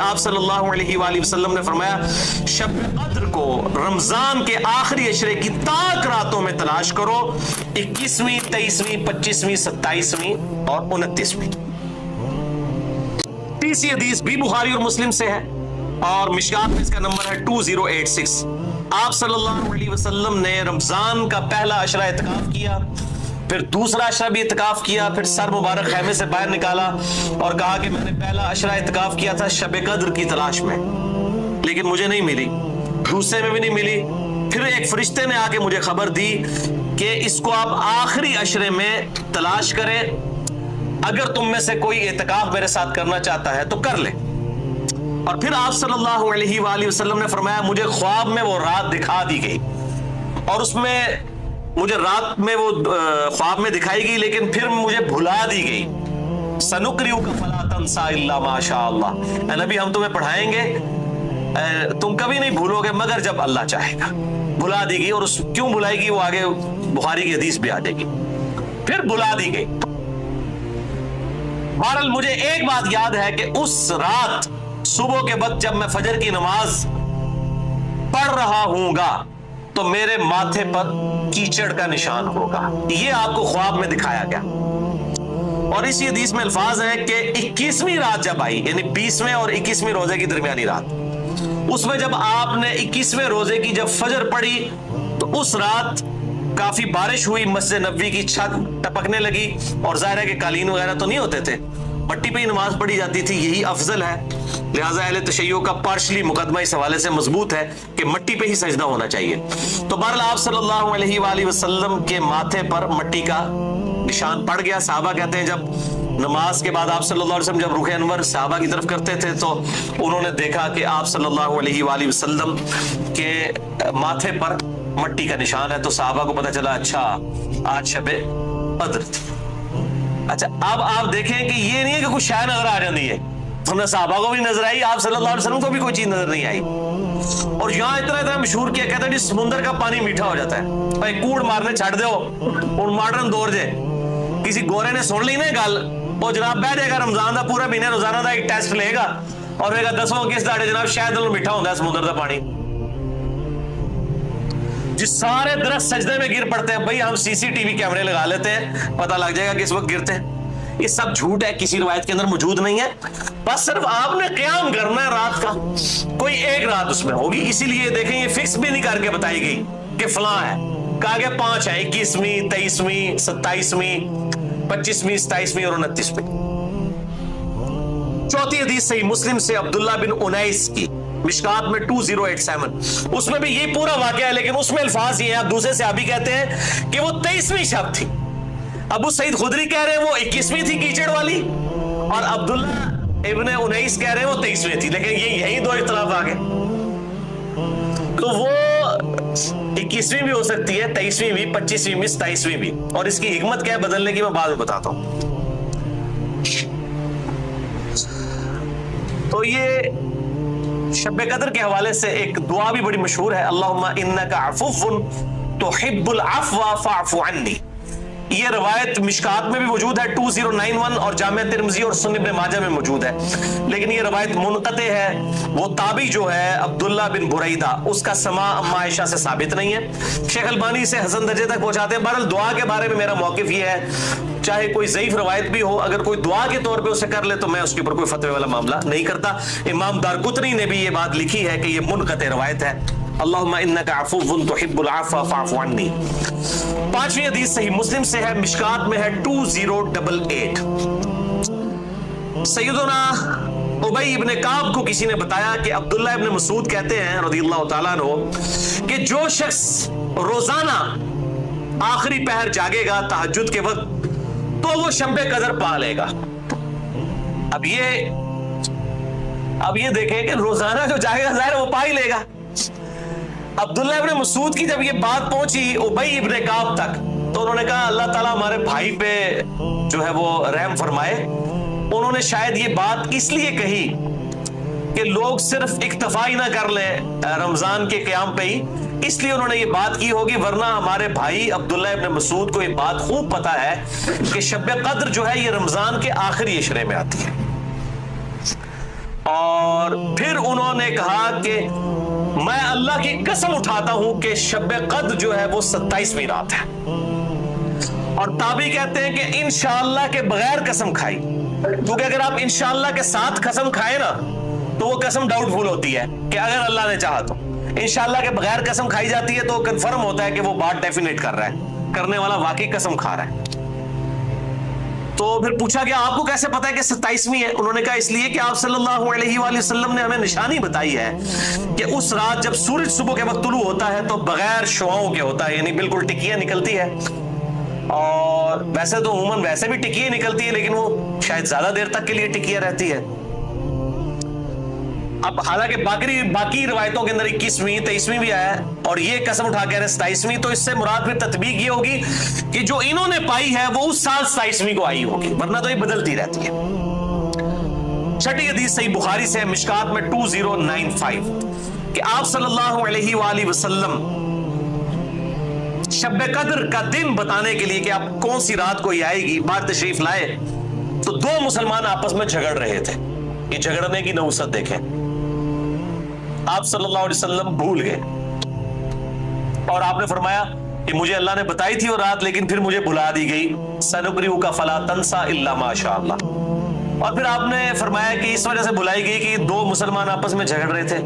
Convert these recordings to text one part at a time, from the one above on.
آپ صلی اللہ علیہ وآلہ وسلم نے فرمایا شب قدر کو رمضان کے آخری عشرے کی تاک راتوں میں تلاش کرو، 21ویں 23ویں 25ویں 27ویں اور 29ویں۔ تیسری حدیث بھی بخاری اور مسلم سے ہے اور مشکات میں اس کا نمبر ہے 2086۔ آپ صلی اللہ علیہ وسلم نے رمضان کا پہلا عشرہ اعتکاف کیا، پھر دوسرا عشرہ بھی اعتکاف کیا، پھر سر مبارک خیمے سے باہر نکالا اور کہا کہ میں نے پہلا عشرہ اعتکاف کیا تھا شب قدر کی تلاش میں، لیکن مجھے نہیں ملی، دوسرے میں بھی نہیں ملی۔ پھر ایک فرشتے نے آ کے مجھے خبر دی کہ اس کو آپ آخری عشرے میں تلاش کریں، اگر تم میں سے کوئی اعتکاف میرے ساتھ کرنا چاہتا ہے تو کر لے۔ اور پھر آپ صلی اللہ علیہ وآلہ وسلم نے فرمایا مجھے خواب میں وہ رات دکھا دی گئی، اور اس میں مجھے رات میں وہ خواب میں دکھائی گئی لیکن پھر مجھے بھلا دی گئی۔ سَنُقْرِئُكَ فَلَا تَنْسَىٰ إِلَّا مَا شَاءَ اللَّهُ، اے نبی ہم تمہیں پڑھائیں گے، تم کبھی نہیں بھولو گے مگر جب اللہ چاہے گا۔ بھلا دی گئی، اور اس کیوں بھلائی گئی وہ آگے بخاری کی حدیث بھی آ جائے گی۔ پھر بھلا دی گئی۔ بہرحال مجھے ایک بات یاد ہے کہ اس رات صبح کے وقت جب میں فجر کی نماز پڑھ رہا ہوں گا تو میرے ماتھے پر کیچڑ کا نشان ہوگا، یہ آپ کو خواب میں دکھایا گیا۔ اور اسی حدیث میں الفاظ ہیں کہ 21ویں رات جب آئی، یعنی 20ویں اور 21ویں روزے کی درمیانی رات، اس میں جب آپ نے 21ویں روزے کی جب فجر پڑھی تو اس رات کافی بارش ہوئی، مسجد نبوی کی چھت ٹپکنے لگی، اور ظاہر ہے کہ قالین وغیرہ تو نہیں ہوتے تھے، مٹی پہ ہی نماز پڑھی جاتی تھی، یہی افضل ہے، لہٰذا اہل تشیع کا پارشلی مقدمہ اس حوالے سے مضبوط ہے کہ مٹی پہ ہی سجدہ ہونا چاہیے۔ تو بہرحال آپ صلی اللہ علیہ وآلہ وسلم کے ماتھے پر مٹی کا نشان پڑ گیا۔ صحابہ کہتے ہیں جب نماز کے بعد آپ صلی اللہ علیہ وسلم جب رخ انور صحابہ کی طرف کرتے تھے تو انہوں نے دیکھا کہ آپ صلی اللہ علیہ وآلہ وسلم کے ماتھے پر مٹی کا نشان ہے، تو صحابہ کو پتہ چلا اچھا آج شب قدر تھی۔ اچھا اب آپ دیکھیں کہ یہ نہیں ہے کہ کچھ شے نظر آ جاتی ہے، ہم نے صحابہ کو بھی نظر آئی، آپ صلی اللہ علیہ وسلم کو بھی کوئی چیز نظر نہیں آئی۔ اور یہاں اتنا مشہور کیا کہتے ہیں سمندر کا پانی میٹھا ہو جاتا ہے، بھائی کوڑ مارنے چھڑ دو اور ماڈرن دور جے کسی گورے نے سن لی نا گل، وہ جناب بیٹھ جائے گا رمضان دا پورا مہینے روزانہ دا ایک ٹیسٹ لے گا اور کہے گا دسو کس داڑے جناب شاید میٹھا ہوتا ہے سمندر دا پانی۔ جس سارے درخت سجدے میں گر پڑتے ہیں، بھائی ہم سی سی ٹی وی کیمرے لگا لیتے ہیں، پتہ لگ جائے گا کہ اس وقت گرتے ہیں۔ یہ سب جھوٹ ہے، کسی روایت کے اندر موجود نہیں ہے، بس صرف آپ نے قیام کرنا ہے رات کا، کوئی ایک رات اس میں ہوگی۔ اسی لیے دیکھیں یہ فکس بھی نہیں کر کے بتائی گئی کہ فلاں ہے، کہا کہ 5 ہے، 21ویں 23ویں 27ویں 25ویں 27ویں اور 29ویں۔ چوتھی حدیث صحیح مسلم سے عبداللہ بن انیس کی، مشکات میں 2087، اس میں بھی یہ پورا واقعہ ہے لیکن اس میں الفاظ یہ ہیں، اب دوسرے صحابی کہتے ہیں کہ وہ 23ویں شب تھی، ابو سعید خدری کہہ رہے ہیں وہ 21ویں تھی کیچڑ والی، اور عبداللہ ابن انیس کہہ رہے ہیں وہ 23ویں تھی، لیکن یہی دو اختلاف آ گئے۔ تو وہ 21ویں بھی ہو سکتی ہے، 23ویں بھی، 25ویں بھی، 27ویں بھی، اور اس کی حکمت کیا ہے بدلنے کی میں بعد میں بتاتا ہوں۔ تو یہ شب قدر کے حوالے سے ایک دعا بھی بڑی مشہور ہے، اللہم انک عفو تحب العفو فاعف عنی۔ یہ روایت مشکات میں بھی موجود ہے 2091 اور جامع ترمذی اور سنن ابن ماجہ میں موجود ہے، لیکن یہ روایت منقطع ہے۔ وہ تابعی جو ہے عبداللہ بن بریدہ، اس کا سماع ام عائشہ سے ثابت نہیں ہے، شیخ البانی سے حسن درجے تک پہنچاتے ہیں۔ بہرحال دعا کے بارے میں میرا موقف یہ ہے، چاہے کوئی ضعیف روایت بھی ہو، اگر کوئی دعا کے طور پہ اسے کر لے تو میں اس کے اوپر کوئی فتوی والا معاملہ نہیں کرتا۔ امام دارقطنی نے بھی یہ بات لکھی ہے کہ یہ منقطع روایت ہے، اللہم انک عفو تحب العفو فاعف عنی۔ 5ویں حدیث صحیح مسلم سے ہے، مشکات میں ہے 2088۔ سیدنا ابی ابن کعب کو کسی نے بتایا کہ عبداللہ ابن مسعود کہتے ہیں رضی اللہ تعالیٰ عنہ کہ جو شخص روزانہ آخری پہر جاگے گا تہجد کے وقت تو وہ شب قدر پا لے گا۔ اب یہ دیکھیں کہ روزانہ جو جاگے گا ظاہر وہ پا ہی لے گا۔ عبداللہ ابن مسعود کی جب یہ بات پہنچی ابی ابن کعب تک تو انہوں نے کہا اللہ تعالیٰ ہمارے بھائی پہ جو ہے وہ رحم فرمائے۔ انہوں نے شاید یہ بات اس لیے کہی کہ لوگ صرف اکتفا ہی نہ کر لیں رمضان کے قیام پہ ہی، اس لیے انہوں نے یہ بات کی ہوگی، ورنہ ہمارے بھائی عبداللہ ابن مسعود کو یہ بات خوب پتا ہے کہ شب قدر جو ہے یہ رمضان کے آخری عشرے میں آتی ہے، اور پھر انہوں نے کہا کہ میں اللہ کی قسم اٹھاتا ہوں کہ شب قدر جو ہے وہ 27ویں رات ہے. اور تابعی کہتے ہیں کہ انشاءاللہ کے بغیر قسم کھائی، کیونکہ اگر آپ انشاءاللہ کے ساتھ قسم کھائیں نا تو وہ قسم ڈاؤٹ فل ہوتی ہے کہ اگر اللہ نے چاہا تو. انشاءاللہ کے بغیر قسم کھائی جاتی ہے تو کنفرم ہوتا ہے کہ وہ بات ڈیفینیٹ کر رہا ہے، کرنے والا واقعی قسم کھا رہا ہے. تو پھر پوچھا کہ آپ کو کیسے پتا ہے کہ 27ویں ہے؟ انہوں نے کہا اس لیے کہ آپ صلی اللہ علیہ وآلہ وسلم نے ہمیں نشانی بتائی ہے کہ اس رات جب سورج صبح کے وقت طلوع ہوتا ہے تو بغیر شعاؤں کے ہوتا ہے، یعنی بالکل ٹکیاں نکلتی ہے. اور ویسے تو عموماً ویسے بھی ٹکیاں نکلتی ہے لیکن وہ شاید زیادہ دیر تک کے لیے ٹکیاں رہتی ہے. اب حالانکہ باقی روایتوں کے اندر 21ویں 23ویں بھی آیا ہے اور یہ قسم اٹھا کے 27ویں، تو اس سے مراد پھر تطبیق یہ ہوگی کہ جو انہوں نے پائی ہے وہ اس سال 27ویں کو آئی ہوگی، ورنہ تو یہ بدلتی رہتی ہے. چھٹی حدیث صحیح بخاری سے مشکات میں 2095 کہ آپ صلی اللہ علیہ وآلہ وسلم شب قدر کا دن بتانے کے لیے کہ آپ کون سی رات کو یہ آئے گی بات تشریف لائے تو دو مسلمان آپس میں جھگڑ رہے تھے. یہ جھگڑنے کی نحوست دیکھیں. آپ صلی اللہ علیہ وسلم بھول گئے اور آپ نے فرمایا کہ مجھے اللہ نے بتائی تھی وہ رات لیکن پھر مجھے بھلا دی گئی، سنقرئک فلا تنسى الا ما شاء اللہ. اور پھر آپ نے فرمایا کہ اس وجہ سے بھلائی گئی کہ دو مسلمان آپس میں جھگڑ رہے تھے،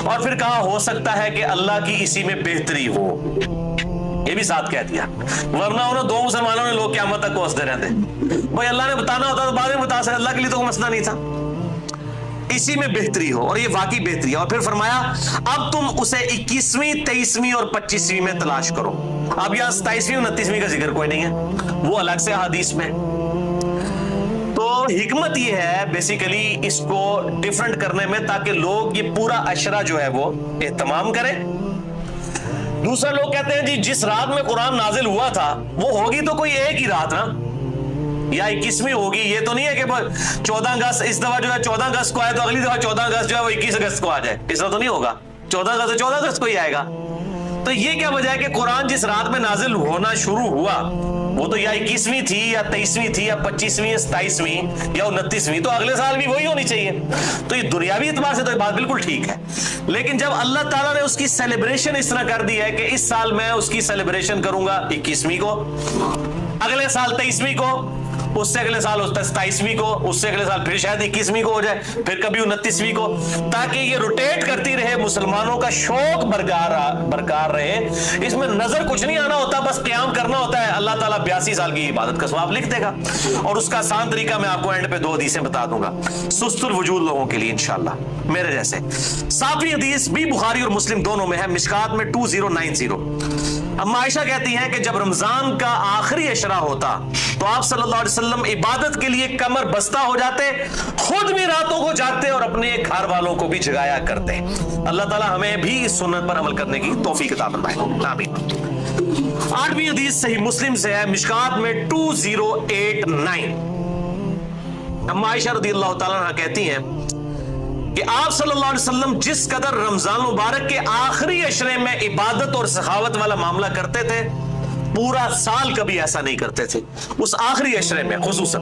اور پھر کہا ہو سکتا ہے کہ اللہ کی اسی میں بہتری ہو، یہ بھی ساتھ کہہ دیا، ورنہ انہوں دو مسلمانوں نے لوگ قیامت تک کوستے رہتے. بھائی اللہ نے بتانا ہوتا تو بعد میں بتا سکتے، اللہ کے لیے تو کوئی مسئلہ نہیں تھا، اسی میں بہتری ہو، اور یہ واقعی بہتری ہے. اور پھر فرمایا اب تم اسے 21ویں 23ویں اور 25ویں میں تلاش کرو. اب یہاں 27ویں 29ویں کا ذکر کوئی نہیں ہے، وہ الگ سے حدیث میں. تو حکمت یہ ہے بیسیکلی اس کو ڈیفرنٹ کرنے میں تاکہ لوگ یہ پورا عشرہ جو ہے وہ اہتمام کریں. دوسرا لوگ کہتے ہیں جی جس رات میں قرآن نازل ہوا تھا وہ ہوگی تو کوئی ایک ہی رات نا، یا 21ویں ہوگی. یہ تو نہیں ہے کہ 14 اگست اس دفعہ جو ہے 14 اگست کو آئے تو اگلی دفعہ 14 اگست جو ہے وہ 21 اگست کو آ جائے، اس طرح تو نہیں ہوگا. 14 اگست 14 اگست کو ہی آئے گا. تو یہ کیا وجہ ہے کہ قرآن جس رات میں نازل ہونا شروع ہوا وہ تو یا 21ویں تھی یا 23ویں تھی یا 25ویں یا 27ویں یا 29ویں، تو اگلے سال بھی وہی ہونی چاہیے. تو یہ دنیاوی اعتبار سے تو یہ بات بالکل ٹھیک ہے. لیکن جب اللہ تعالیٰ نے اس کی سیلیبریشن اس طرح کر دی ہے کہ اس سال میں اس کی سیلیبریشن کروں گا 21ویں کو، اگلے سال 23ویں کو، اس سے اگلے سال 27ویں کو، اس سے اگلے سال پھر شاید 21ویں کو ہو جائے، پھر کبھی 29ویں کو، تاکہ یہ روٹیٹ کرتی رہے، مسلمانوں کا شوق برقرار رہے. اس میں نظر کچھ نہیں آنا ہوتا، بس قیام کرنا ہوتا ہے. اللہ تعالیٰ 82 سال کی عبادت کا ثواب لکھ دے گا. اور اس کا آسان طریقہ میں آپ کو اینڈ پہ 2 حدیثیں بتا دوں گا سست الوجود لوگوں کے لیے انشاءاللہ میرے جیسے. 7ویں حدیث بھی بخاری اور مسلم دونوں میں ہے، مشکات میں 2090. اما عائشہ کہتی ہیں کہ جب رمضان کا آخری عشرہ ہوتا تو آپ صلی اللہ علیہ وسلم عبادت کے لیے کمر بستہ ہو جاتے، خود بھی راتوں کو جاگتے اور اپنے گھر والوں کو بھی جگایا کرتے. اللہ تعالی ہمیں بھی اس سنت پر عمل کرنے کی توفیق عطا فرمائے، آمین. 8ویں حدیث صحیح مسلم سے ہے، مشکات میں 2089. اما عائشہ رضی اللہ تعالیٰ عنہ کہتی ہیں کہ آپ صلی اللہ علیہ وسلم جس قدر رمضان مبارک کے آخری عشرے میں عبادت اور سخاوت والا معاملہ کرتے تھے پورا سال کبھی ایسا نہیں کرتے تھے، اس آخری عشرے میں خصوصاً.